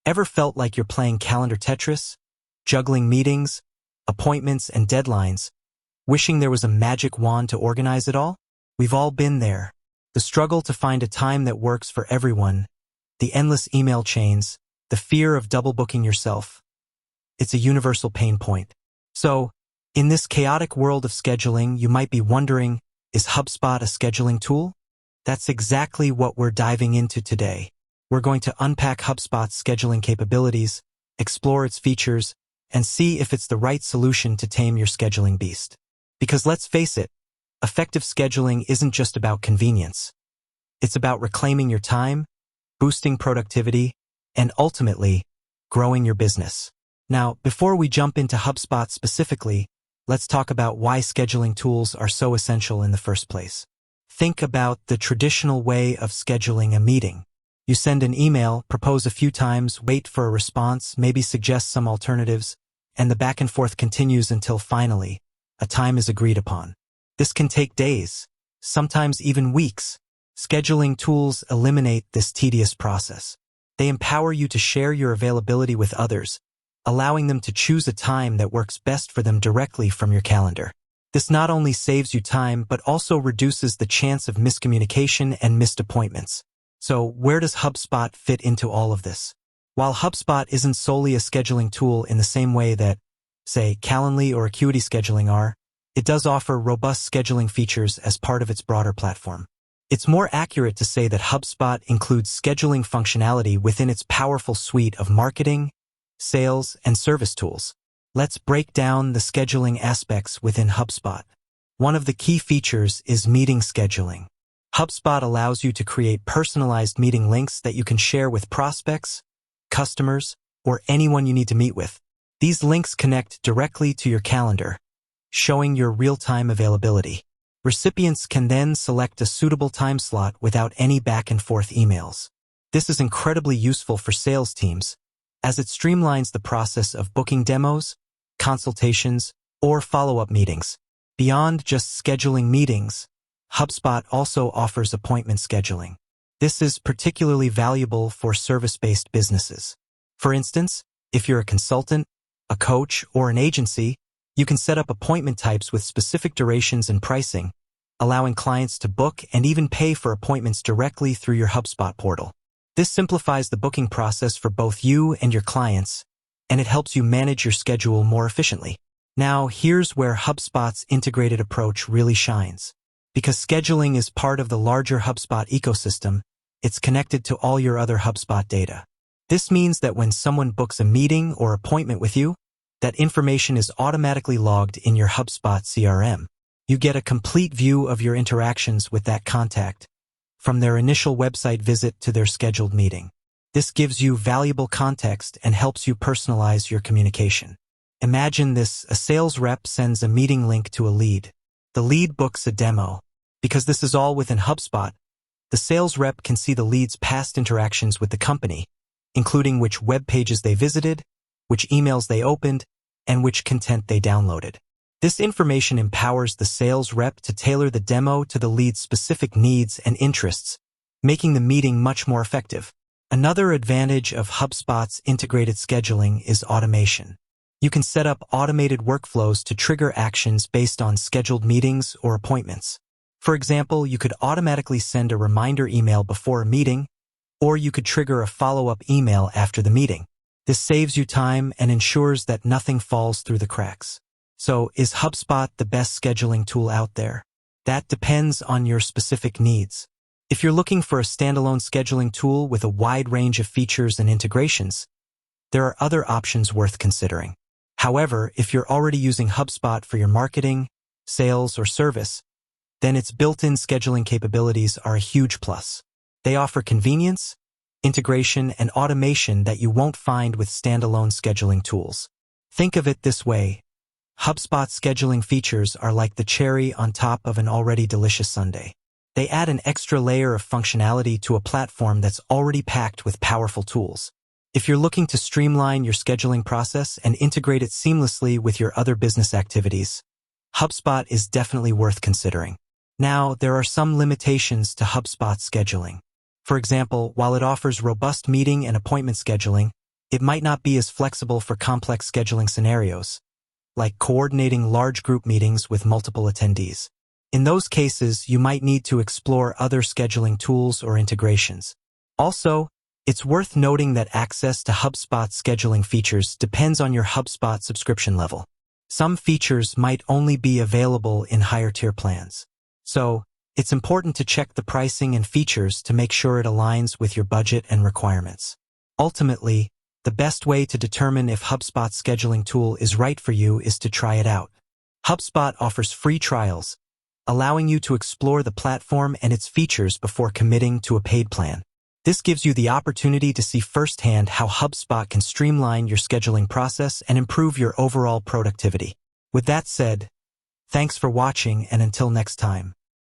Ever felt like you're playing calendar Tetris, juggling meetings, appointments, and deadlines, wishing there was a magic wand to organize it all? We've all been there. The struggle to find a time that works for everyone, the endless email chains, the fear of double booking yourself. It's a universal pain point. So, in this chaotic world of scheduling, you might be wondering, is HubSpot a scheduling tool? That's exactly what we're diving into today. We're going to unpack HubSpot's scheduling capabilities, explore its features, and see if it's the right solution to tame your scheduling beast. Because let's face it, effective scheduling isn't just about convenience. It's about reclaiming your time, boosting productivity, and ultimately, growing your business. Now, before we jump into HubSpot specifically, let's talk about why scheduling tools are so essential in the first place. Think about the traditional way of scheduling a meeting. You send an email, propose a few times, wait for a response, maybe suggest some alternatives, and the back and forth continues until finally, a time is agreed upon. This can take days, sometimes even weeks. Scheduling tools eliminate this tedious process. They empower you to share your availability with others, allowing them to choose a time that works best for them directly from your calendar. This not only saves you time, but also reduces the chance of miscommunication and missed appointments. So, where does HubSpot fit into all of this? While HubSpot isn't solely a scheduling tool in the same way that, say, Calendly or Acuity Scheduling are, it does offer robust scheduling features as part of its broader platform. It's more accurate to say that HubSpot includes scheduling functionality within its powerful suite of marketing, sales, and service tools. Let's break down the scheduling aspects within HubSpot. One of the key features is meeting scheduling. HubSpot allows you to create personalized meeting links that you can share with prospects, customers, or anyone you need to meet with. These links connect directly to your calendar, showing your real-time availability. Recipients can then select a suitable time slot without any back-and-forth emails. This is incredibly useful for sales teams, as it streamlines the process of booking demos, consultations, or follow-up meetings. Beyond just scheduling meetings, HubSpot also offers appointment scheduling. This is particularly valuable for service-based businesses. For instance, if you're a consultant, a coach, or an agency, you can set up appointment types with specific durations and pricing, allowing clients to book and even pay for appointments directly through your HubSpot portal. This simplifies the booking process for both you and your clients, and it helps you manage your schedule more efficiently. Now, here's where HubSpot's integrated approach really shines. Because scheduling is part of the larger HubSpot ecosystem, it's connected to all your other HubSpot data. This means that when someone books a meeting or appointment with you, that information is automatically logged in your HubSpot CRM. You get a complete view of your interactions with that contact, from their initial website visit to their scheduled meeting. This gives you valuable context and helps you personalize your communication. Imagine this: a sales rep sends a meeting link to a lead. The lead books a demo. Because this is all within HubSpot, the sales rep can see the lead's past interactions with the company, including which web pages they visited, which emails they opened, and which content they downloaded. This information empowers the sales rep to tailor the demo to the lead's specific needs and interests, making the meeting much more effective. Another advantage of HubSpot's integrated scheduling is automation. You can set up automated workflows to trigger actions based on scheduled meetings or appointments. For example, you could automatically send a reminder email before a meeting, or you could trigger a follow-up email after the meeting. This saves you time and ensures that nothing falls through the cracks. So, is HubSpot the best scheduling tool out there? That depends on your specific needs. If you're looking for a standalone scheduling tool with a wide range of features and integrations, there are other options worth considering. However, if you're already using HubSpot for your marketing, sales, or service, then its built-in scheduling capabilities are a huge plus. They offer convenience, integration, and automation that you won't find with standalone scheduling tools. Think of it this way: HubSpot's scheduling features are like the cherry on top of an already delicious sundae. They add an extra layer of functionality to a platform that's already packed with powerful tools. If you're looking to streamline your scheduling process and integrate it seamlessly with your other business activities, HubSpot is definitely worth considering. Now, there are some limitations to HubSpot scheduling. For example, while it offers robust meeting and appointment scheduling, It might not be as flexible for complex scheduling scenarios, like coordinating large group meetings with multiple attendees. In those cases, you might need to explore other scheduling tools or integrations. Also, it's worth noting that access to HubSpot's scheduling features depends on your HubSpot subscription level. Some features might only be available in higher-tier plans. So, it's important to check the pricing and features to make sure it aligns with your budget and requirements. Ultimately, the best way to determine if HubSpot's scheduling tool is right for you is to try it out. HubSpot offers free trials, allowing you to explore the platform and its features before committing to a paid plan. This gives you the opportunity to see firsthand how HubSpot can streamline your scheduling process and improve your overall productivity. With that said, thanks for watching, and until next time.